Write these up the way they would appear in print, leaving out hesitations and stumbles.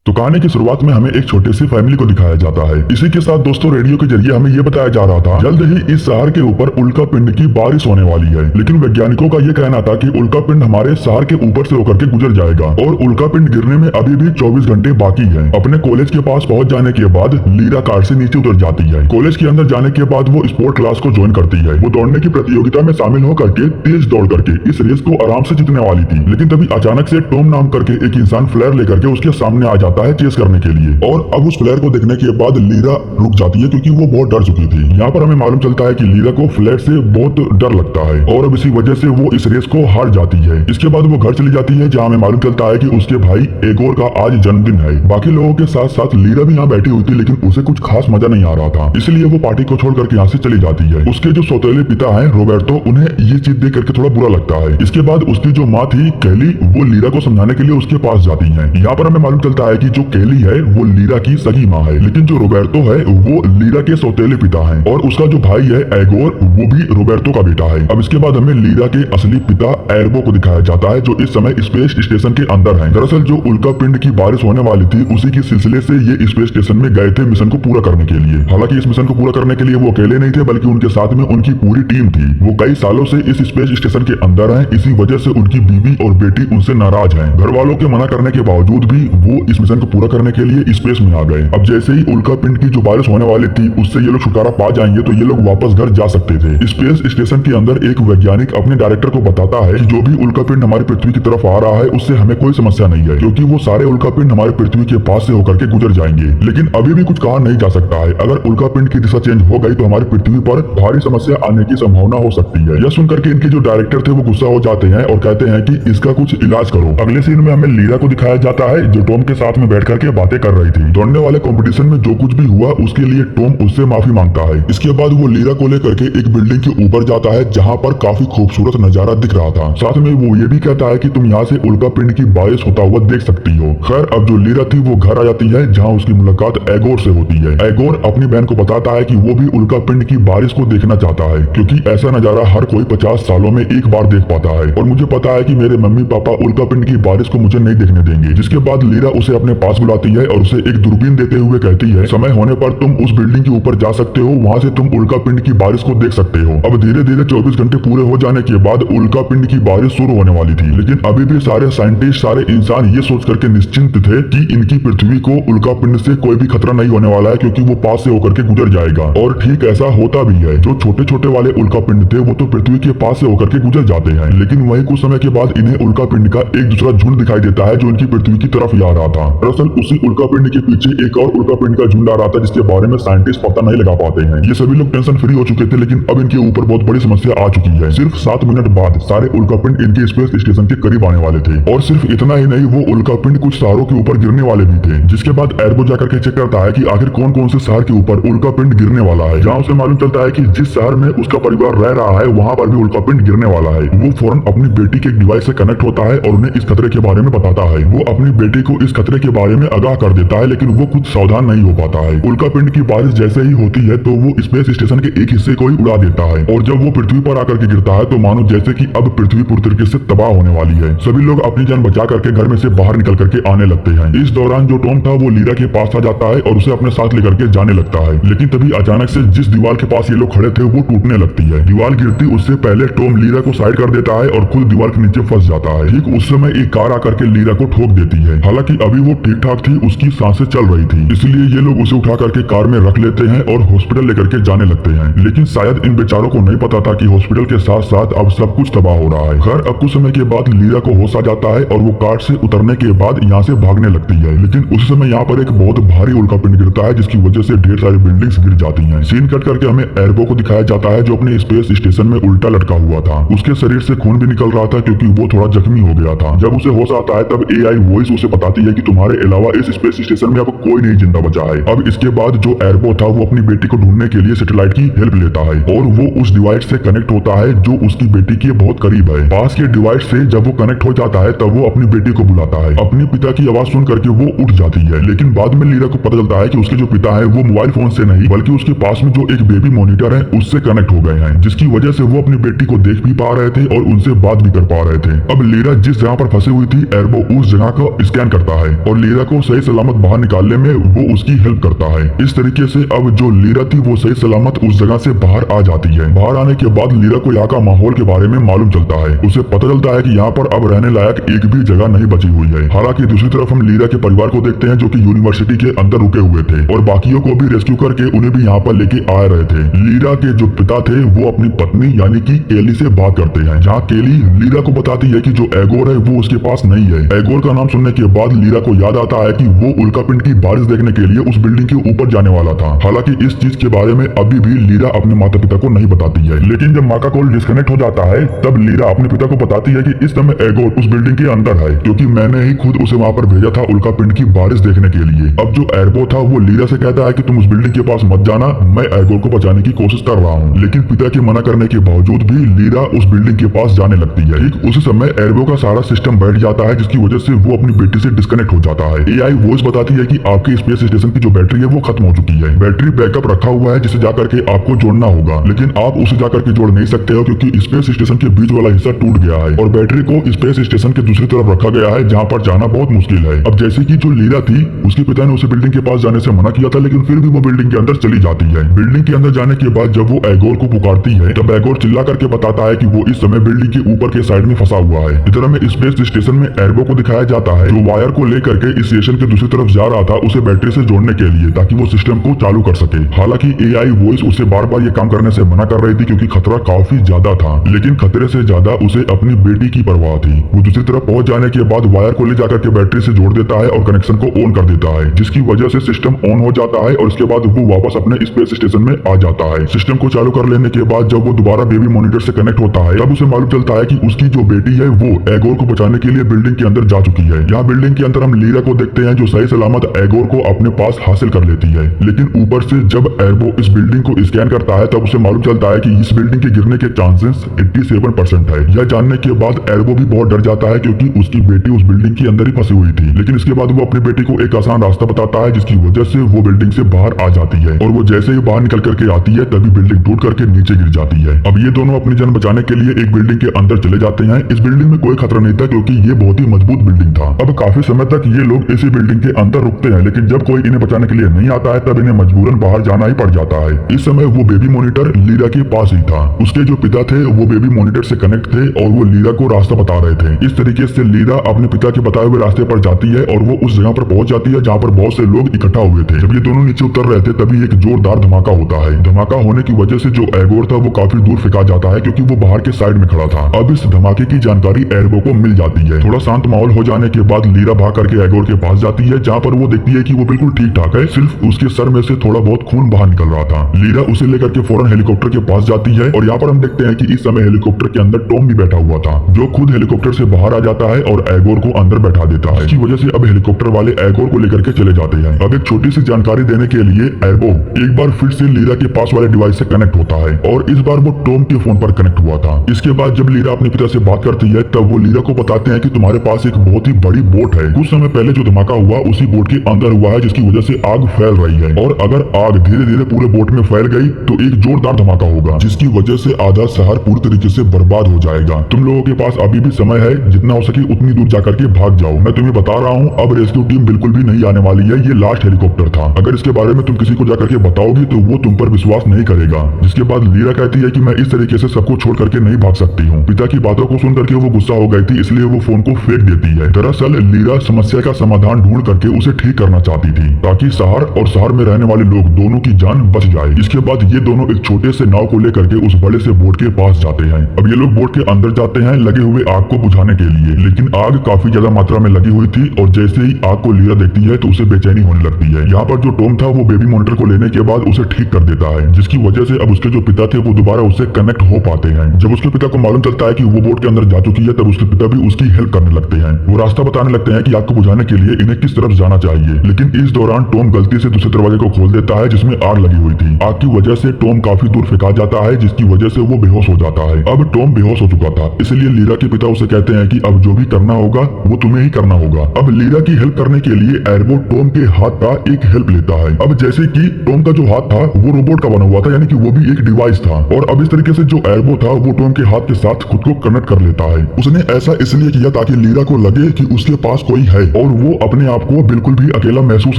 तो कहानी की शुरुआत में हमें एक छोटे सी फैमिली को दिखाया जाता है। इसी के साथ दोस्तों रेडियो के जरिए हमें ये बताया जा रहा था जल्द ही इस शहर के ऊपर उल्का पिंड की बारिश होने वाली है। लेकिन वैज्ञानिकों का ये कहना था कि उल्का पिंड हमारे शहर के ऊपर से होकर के गुजर जाएगा और उल्का पिंड गिरने में अभी भी 24 घंटे बाकी है। अपने कॉलेज के पास पहुंच जाने के बाद लीरा कार से नीचे उतर जाती है। कॉलेज के अंदर जाने के बाद वो स्पोर्ट क्लास को ज्वाइन करती है। वो दौड़ने की प्रतियोगिता में शामिल होकर के तेज दौड़ करके इस रेस को आराम से जीतने वाली थी। लेकिन तभी अचानक से टॉम नाम करके एक इंसान फ्लेयर लेकर के उसके सामने आ जाता है चेस करने के लिए। और अब उस फ्लेयर को देखने के बाद लीरा रुक जाती है क्योंकि वो बहुत डर चुकी थी। यहाँ पर हमें मालूम चलता है कि लीरा को फ्लेयर से बहुत डर लगता है और अब इसी वजह से वो इस रेस को हार जाती है। इसके बाद वो घर चली जाती है जहाँ हमें मालूम चलता है कि उसके भाई एगोर का आज जन्मदिन है। बाकी लोगों के साथ साथ लीरा भी यहाँ बैठी हुई थी लेकिन उसे कुछ खास मजा नहीं आ रहा था, इसलिए वो पार्टी को छोड़ करके यहाँ से चली जाती है। उसके जो सौतेले पिता है रोबर्टो, उन्हें ये चीज देख करके थोड़ा बुरा लगता है। इसके बाद उसकी जो माँ थी कैली, वो लीरा को समझाने के लिए उसके पास जाती है। यहाँ पर हमें मालूम चलता है कि जो कैली है वो लीरा की सगी माँ है, लेकिन जो रोबर्टो है वो लीरा के सौतेले पिता है और उसका जो भाई है एगोर वो भी रोबर्टो का बेटा है। अब इसके बाद हमें लीरा के असली पिता एर्बो को दिखाया जाता है जो इस समय स्पेस स्टेशन के अंदर है। दरअसल जो उल्का पिंड की बारिश होने वाली थी उसी के सिलसिले से ये स्पेस स्टेशन में गए थे मिशन को पूरा करने के लिए। हालांकि इस मिशन को पूरा करने के लिए वो अकेले नहीं थे बल्कि उनके साथ में उनकी पूरी टीम थी। वो कई सालों से इस स्पेस स्टेशन के अंदर है, इसी वजह से उनकी बीवी और बेटी उनसे नाराज है। घर वालों के मना करने के बावजूद भी वो इस मिशन को पूरा करने के लिए स्पेस में आ गए। अब जैसे ही उल्का पिंड की जो बारिश होने वाली थी उससे ये लोग छुटकारा पा जाएंगे तो ये लोग वापस घर जा सकते थे। स्पेस स्टेशन के अंदर एक वैज्ञानिक अपने डायरेक्टर को बताता है कि जो भी उल्का पिंड हमारी पृथ्वी की तरफ आ रहा है उससे हमें कोई समस्या नहीं है क्योंकि वो सारे उल्का पिंड हमारी पृथ्वी के पास से होकर के गुजर जाएंगे। लेकिन अभी भी कुछ कहा नहीं जा सकता है, अगर उल्का पिंड की दिशा चेंज हो गई तो हमारी पृथ्वी पर भारी समस्या आने की संभावना हो सकती है। यह सुनकर के इनके जो डायरेक्टर थे वो गुस्सा हो जाते हैं और कहते हैं कि इसका कुछ इलाज करो। अगले सीन में हमें लीरा को दिखाया जाता है जो टॉम के साथ में बैठ करके बातें कर रही थी। दौड़ने वाले कंपटीशन में जो कुछ भी हुआ उसके लिए टॉम उससे माफी मांगता है। इसके बाद वो लीरा को लेकर के एक बिल्डिंग के ऊपर जाता है जहाँ पर काफी खूबसूरत नजारा दिख रहा था। साथ में वो ये भी कहता है कि तुम यहाँ से उल्का पिंड की बारिश होता हुआ देख सकती हो। खैर अब जो लीरा थी वो घर आ जाती है जहाँ उसकी मुलाकात एगोर से होती है। एगोर अपनी बहन को बताता है कि वो भी उल्का पिंड की बारिश को देखना चाहता है क्योंकि ऐसा नजारा हर कोई 50 सालों में एक बार देख पाता है और मुझे पता है कि मेरे मम्मी पापा उल्का पिंड की बारिश को मुझे नहीं देखने देंगे। जिसके बाद लीरा उसे अपने पास बुलाती है और उसे एक दूरबीन देते हुए कहती है समय होने पर तुम उस बिल्डिंग के ऊपर जा सकते हो, वहाँ से तुम उल्का पिंड की बारिश को देख सकते हो। अब धीरे धीरे 24 घंटे पूरे हो जाने के बाद उल्का पिंड की बारिश शुरू होने वाली थी, लेकिन अभी भी सारे साइंटिस्ट सारे इंसान ये सोच करके निश्चिंत थे कि इनकी पृथ्वी को उल्का पिंड से कोई भी खतरा नहीं होने वाला है क्योंकि वो पास से होकर के गुजर जाएगा। और ठीक ऐसा होता भी है। जो छोटे छोटे वाले उल्का पिंड थे वो तो पृथ्वी के पास से होकर के गुजर जाते हैं, लेकिन वही कुछ समय के बाद इन्हें उल्का पिंड का एक दूसरा झुंड दिखाई देता है जो इनकी पृथ्वी की तरफ ही आ रहा था। दरअसल उसी उल्का पिंड के पीछे एक और उल्का पिंड का झुंड आ रहा था जिसके बारे में साइंटिस्ट पता नहीं लगा पाते हैं। ये सभी लोग टेंशन फ्री हो चुके थे लेकिन अब इनके ऊपर बहुत बड़ी समस्या आ चुकी है। सिर्फ 7 मिनट बाद सारे उल्का पिंड इनके स्पेस स्टेशन के करीब आने वाले थे और सिर्फ इतना ही नहीं, वो उल्का पिंड कुछ शहरों के ऊपर गिरने वाले भी थे। जिसके बाद एर्बो जाकर के चेक करता है कि आखिर कौन कौन से शहर के ऊपर उल्का पिंड गिरने वाला है। जहाँ उसे मालूम चलता है कि जिस शहर में उसका परिवार रह रहा है वहाँ पर भी उल्का पिंड गिरने वाला है। वो फौरन अपनी बेटी के एक डिवाइस से कनेक्ट होता है और उन्हें इस खतरे के बारे में बताता है। वो अपनी बेटी को इस खतरे के बारे में आगाह कर देता है लेकिन वो खुद सावधान नहीं हो पाता है। उल्का पिंड की बारिश जैसे ही होती है तो वो स्पेस स्टेशन के एक हिस्से को ही उड़ा देता है और जब वो पृथ्वी पर आकर के गिरता है तो मानो जैसे कि अब पृथ्वी पूरी तरीके से तबाह होने वाली है। सभी लोग अपनी जान बचा करके घर में से बाहर निकल करके आने लगते हैं। इस दौरान जो टॉम था वो लीरा के पास आ जाता है और उसे अपने साथ लेकर के जाने लगता है, लेकिन तभी अचानक से जिस दीवार के पास ये लोग खड़े थे वो टूटने लगती है। दीवार गिरती उससे पहले टॉम लीरा को साइड कर देता है और खुद दीवार के नीचे फंस जाता है। ठीक उस समय एक कार आकर के लीरा को ठोक देती है। हालांकि अभी वो ठीक ठाक थी, उसकी सांसें चल रही थी, इसलिए ये लोग उसे उठा करके कार में रख लेते हैं और हॉस्पिटल लेकर के जाने लगते हैं। लेकिन शायद इन बेचारों को नहीं पता था कि हॉस्पिटल के साथ साथ अब सब कुछ तबाह हो रहा है। खैर अब कुछ समय के बाद लीरा को होश आ जाता है और वो कार से उतरने के बाद यहाँ से भागने लगती है, लेकिन उस समय यहाँ पर एक बहुत भारी उल्का पिंड गिरता है जिसकी वजह से ढेर सारी बिल्डिंग्स गिर जाती हैं। सीन कट करके हमें एर्बो को दिखाया जाता है जो अपने स्पेस स्टेशन में उल्टा लटका हुआ था। उसके शरीर से खून भी निकल रहा था क्योंकि वो थोड़ा जख्मी हो गया था। जब उसे होश आता है तब AI वॉइस उसे बताती है कि तुम्हारे अलावा इस स्पेस स्टेशन में अब कोई नहीं जिंदा बचा है। अब इसके बाद जो एर्बो था वो अपनी बेटी को ढूंढने के लिए सैटेलाइट की हेल्प लेता है और वो उस डिवाइस से कनेक्ट होता है जो उसकी बेटी के बहुत करीब है। पास के डिवाइस से जब वो कनेक्ट हो जाता है तब वो अपनी बेटी को बुलाता है। अपने पिता की आवाज सुन करके वो उठ जाती है, लेकिन बाद में लीरा को पता चलता है कि उसके जो पिता है वो मोबाइल फोन से नहीं बल्कि उसके पास में जो एक बेबी मॉनिटर है उससे कनेक्ट हो गए हैं, जिसकी वजह से वो अपनी बेटी को देख भी पा रहे थे और उनसे बात भी कर पा रहे थे। अब लीरा जिस जगह पर फंसी हुई थी एर्बो उस जगह को स्कैन करता है और लीरा को सही सलामत बाहर निकालने में वो उसकी हेल्प करता है। इस तरीके से अब जो लीरा थी वो सही सलामत उस जगह से बाहर आ जाती है। बाहर आने के बाद लीरा को यहाँ का माहौल के बारे में मालूम चलता है। उसे पता चलता है कि यहाँ पर अब रहने लायक एक भी जगह नहीं बची हुई है। हालांकि दूसरी तरफ हम लीरा के परिवार को देखते हैं जो कि यूनिवर्सिटी के अंदर रुके हुए थे और बाकियों को भी रेस्क्यू करके उन्हें भी यहाँ पर लेके आ रहे थे। लीरा के जो पिता थे वो अपनी पत्नी यानी कि केली से बात करते हैं, जहाँ केली लीरा को बताती है कि जो एगोर है वो उसके पास नहीं है। एगोर का नाम सुनने के बाद लीरा को याद आता है कि वो उल्कापिंड की बारिश देखने के लिए उस बिल्डिंग के ऊपर जाने वाला था। हालांकि इस चीज के बारे में अभी भी लीरा अपने माता पिता को नहीं बताती है, लेकिन जब माँ का कॉल डिस्कनेक्ट हो जाता है तब लीरा अपने पिता को बताती है कि इस समय एगोर उस बिल्डिंग के अंदर है, क्योंकि मैंने ही खुद उसे वहाँ पर भेजा था उल्कापिंड की बारिश देखने के लिए। अब जो एर्बो था वो लीरा से कहता है कि तुम उस बिल्डिंग के पास मत जाना, मैं एगोर को बचाने की कोशिश कर रहा हूँ। लेकिन पिता के मना करने के बावजूद भी लीरा उस बिल्डिंग के पास जाने लगती है। ठीक उसी समय एर्बो का सारा सिस्टम बैठ जाता है, जिसकी वजह से वो अपनी बेटी से डिस्कनेक्ट हो जाता है। एआई वॉइस बताती है कि आपके स्पेस स्टेशन की जो बैटरी है वो खत्म हो चुकी है। बैटरी बैकअप रखा हुआ है जिसे जाकर के आपको जोड़ना होगा, लेकिन आप उसे जाकर के जोड़ नहीं सकते हो क्योंकि स्पेस स्टेशन के बीच वाला हिस्सा टूट गया है और बैटरी को स्पेस स्टेशन के दूसरी तरफ रखा गया है जहाँ पर जाना बहुत मुश्किल है। अब जैसे कि जो लीरा थी उसके पिता ने उसे बिल्डिंग के पास जाने से मना किया था, लेकिन फिर भी वो बिल्डिंग के अंदर चली जाती है। बिल्डिंग के अंदर जाने के बाद जब वो एगोर को पुकारती है तब एगोर चिल्ला करके बताता है कि वो इस समय बिल्डिंग के ऊपर के साइड में फंसा हुआ है। इधर में स्पेस स्टेशन में एर्बो को दिखाया जाता है जो वायर को लेकर के स्टेशन के दूसरी तरफ जा रहा था उसे बैटरी से जोड़ने के लिए, ताकि वो सिस्टम को चालू कर सके। हालांकि एआई वॉइस उसे बार बार ये काम करने से मना कर रही थी क्योंकि खतरा काफी ज्यादा था, लेकिन खतरे से ज्यादा उसे अपनी बेटी की परवाह थी। वो दूसरी तरफ पहुंच जाने के बाद वायर को ले जाकर के बैटरी से जोड़ देता है और कनेक्शन को ऑन कर देता है, जिसकी वजह से सिस्टम ऑन हो जाता है और इसके बाद वो वापस अपने स्पेस स्टेशन में आ जाता है। सिस्टम को चालू कर लेने के बाद जब वो दोबारा बेबी मॉनिटर से कनेक्ट होता है तब उसे मालूम चलता है कि उसकी जो बेटी है वो एगोर को बचाने के लिए बिल्डिंग के अंदर जा चुकी है। यहाँ बिल्डिंग के अंदर हम लीरा को देखते हैं जो सही सलामत एगोर को अपने पास हासिल कर लेती है, लेकिन ऊपर से जब एर्बो इस बिल्डिंग को स्कैन करता है तब उसे मालूम चलता है कि इस बिल्डिंग के गिरने के चांसेस 87% है। यह जानने के बाद एर्बो भी बहुत डर जाता है क्योंकि उसकी बेटी उस बिल्डिंग के अंदर ही फंसी हुई थी, लेकिन इसके बाद वो अपनी बेटी को एक आसान रास्ता बताता है जिसकी वजह से वो बिल्डिंग से बाहर आ जाती है और वो जैसे ही बाहर निकल करके आती है तभी बिल्डिंग टूट करके नीचे गिर जाती है। अब ये दोनों अपनी जान बचाने के लिए एक बिल्डिंग के अंदर चले जाते हैं। इस बिल्डिंग में कोई खतरा नहीं था क्योंकि ये बहुत ही मजबूत बिल्डिंग था। अब काफी समय तक ये लोग इसी बिल्डिंग के अंदर रुकते हैं, लेकिन जब कोई इन्हें बचाने के लिए नहीं आता है तब इन्हें मजबूरन बाहर जाना ही पड़ जाता है। इस समय वो बेबी मॉनिटर लीरा के पास ही था। उसके जो पिता थे वो बेबी मॉनिटर से कनेक्ट थे और वो लीरा को रास्ता बता रहे थे। इस तरीके से लीरा अपने पिता के बताए हुए रास्ते पर जाती है और वो उस जगह पर पहुंच जाती है जहाँ पर बहुत से लोग इकट्ठा हुए थे। जब ये दोनों नीचे उतर रहे थे तभी एक जोरदार धमाका होता है। धमाका होने की वजह से जो एगोर था वो काफी दूर फेंका जाता है क्योंकि वो बाहर के साइड में खड़ा था। अब इस धमाके की जानकारी एर्बो को मिल जाती है। थोड़ा शांत माहौल हो जाने के बाद लीरा भाग करके एगोर के पास जाती है जहाँ पर वो देखती है कि वो बिल्कुल ठीक ठाक है, सिर्फ उसके सर में से थोड़ा बहुत खून बाहर निकल रहा था। लीरा उसे लेकर के फौरन हेलीकॉप्टर के पास जाती है और यहाँ पर हम देखते हैं कि इस समय हेलीकॉप्टर के अंदर टॉम भी बैठा हुआ था जो खुद हेलीकॉप्टर से बाहर आ जाता है और एगोर को अंदर बैठा देता है। इसकी वजह से अब हेलीकॉप्टर वाले एगोर को लेकर के चले जाते हैं। अब एक छोटी सी जानकारी देने के लिए एर्बो एक बार फिर से लीरा के पास वाले डिवाइस से कनेक्ट होता है और इस बार वो टॉम के फोन पर कनेक्ट हुआ था। इसके बाद जब लीरा अपने पिता से बात करती है तब वो लीरा को बताते हैं कि तुम्हारे पास एक बहुत ही बड़ी बोट है। कुछ समय पहले जो धमाका हुआ उसी बोट के अंदर हुआ है जिसकी वजह से आग फैल रही है और अगर आग धीरे धीरे पूरे बोट में फैल गई तो एक जोरदार धमाका होगा जिसकी वजह से आधा शहर पूरी तरीके से बर्बाद हो जाएगा। तुम लोगों के पास अभी भी समय है, जितना हो सके उतनी दूर जाकर के भाग जाओ। मैं तुम्हें बता रहा हूँ अब रेस्क्यू टीम बिल्कुल भी नहीं आने वाली है, ये लास्ट हेलीकॉप्टर था। अगर इसके बारे में तुम किसी को जाकर के बताओगी तो वो तुम पर विश्वास नहीं करेगा। जिसके बाद लीरा कहती है कि मैं इस तरीके से सबको छोड़ करके नहीं भाग सकती हूँ। पिता की बातों को सुन करके वो गुस्सा हो गई थी, इसलिए वो फोन को फेंक देती है। दरअसल लीरा समस्या का समाधान ढूंढ करके उसे ठीक करना चाहती थी ताकि शहर और शहर में रहने वाले लोग दोनों की जान बच जाए। इसके बाद ये दोनों एक छोटे से नाव को लेकर के उस बड़े से बोट के पास जाते हैं। अब ये लोग बोट के अंदर जाते हैं लगे हुए आग को बुझाने के लिए, लेकिन आग काफी ज्यादा मात्रा में लगी हुई थी और जैसे ही आग को लीरा देखती है तो उसे बेचैनी होने लगती है। यहाँ पर जो टॉम था वो बेबी मॉनिटर को लेने के बाद उसे ठीक कर देता है, जिसकी वजह से अब उसके जो पिता थे वो दोबारा उससे कनेक्ट हो पाते हैं। जब उसके पिता को मालूम चलता है कि वो बोट के अंदर जा चुकी है तब उसके पिता भी उसकी हेल्प करने लगते हैं। वो रास्ता बताने लगते हैं कि आग को बुझाने के लिए इन्हें किस तरफ जाना चाहिए, लेकिन इस दौरान टॉम गलती से दूसरे दरवाजे को खोल देता है जिसमें आग लगी हुई थी। आग की वजह से टॉम काफी दूर फेंका जाता है जिसकी वजह से वो बेहोश हो जाता है। अब टॉम बेहोश हो चुका था, इसलिए लीरा के पिता उसे कहते हैं कि अब जो भी करना होगा वो तुम्हें ही करना होगा। अब लीरा की हेल्प करने के लिए एर्बो टॉम के हाथ का एक हेल्प लेता है। अब जैसे कि टॉम का जो हाथ था वो रोबोट का बना हुआ था, यानी कि वो भी एक डिवाइस था और अब इस तरीके से जो एर्बो था वो टॉम के हाथ के साथ खुद को कनेक्ट कर लेता है। उसने ऐसा इसलिए किया ताकि लीरा को लगे कि उसके पास कोई है और वो अपने आप को बिल्कुल भी अकेला महसूस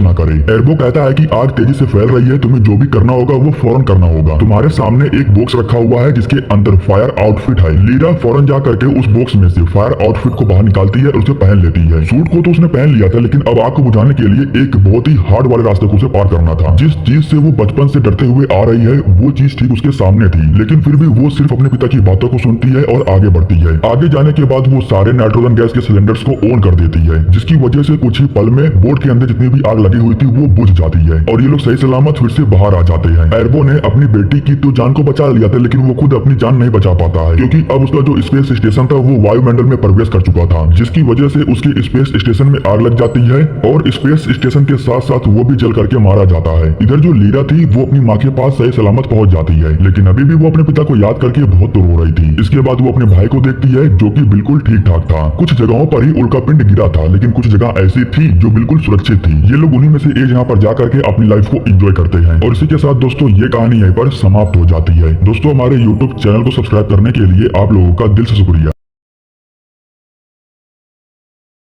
ना करे। एर्बो कहता है कि आग तेजी से फैल रही है, तुम्हें जो भी करना होगा वो फौरन करना होगा। तुम्हारे सामने एक बॉक्स रखा हुआ है जिसके अंदर फायर आउटफिट है। लीरा फौरन जा करके उस बॉक्स में से फायर आउटफिट को बाहर निकालती है और उसे पहन लेती है। सूट को तो उसने पहन लिया था, लेकिन अब आग को बुझाने के लिए एक बहुत ही हार्ड वाले रास्ते को उसे पार करना था। जिस चीज से वो बचपन से डरते हुए आ रही है वो चीज ठीक उसके सामने थी, लेकिन फिर भी वो सिर्फ अपने पिता की बातों को सुनती है और आगे बढ़ती है। आगे जाने के बाद वो सारे नाइट्रोजन गैस के सिलेंडर्स को ऑन कर देती है, जिसकी वजह से कुछ ही पल में बोट के अंदर जितनी भी आग लगी हुई थी वो बुझ जाती है और ये लोग सही सलामत फिर से बाहर आ जाते हैं। एर्बो ने अपनी बेटी की तो जान को बचा लिया था, लेकिन वो खुद अपनी जान नहीं बचा पाता है, क्योंकि अब उसका जो स्पेस स्टेशन था वो वायुमंडल में प्रवेश कर चुका था, जिसकी वजह से उसके स्पेस स्टेशन में आग लग जाती है और स्पेस स्टेशन के साथ साथ वो भी जल करके मारा जाता है। इधर जो लीरा थी वो अपनी माँ के पास सही सलामत पहुंच जाती है, लेकिन अभी भी वो अपने पिता को याद करके बहुत रो रही थी। इसके बाद वो अपने भाई को देखती है जो कि बिल्कुल ठीक ठाक था। कुछ जगहों पर ही उल्का पिंड गिरा था, लेकिन कुछ जगह ऐसी थी जो बिल्कुल सुरक्षित थी। ये लोग उन्हीं में से एक जगह पर जा करके अपनी लाइफ को एंजॉय करते हैं। और इसी के साथ दोस्तों ये कहानी यहीं पर समाप्त हो जाती है। दोस्तों हमारे YouTube चैनल को सब्सक्राइब करने के लिए आप लोगों का दिल से शुक्रिया।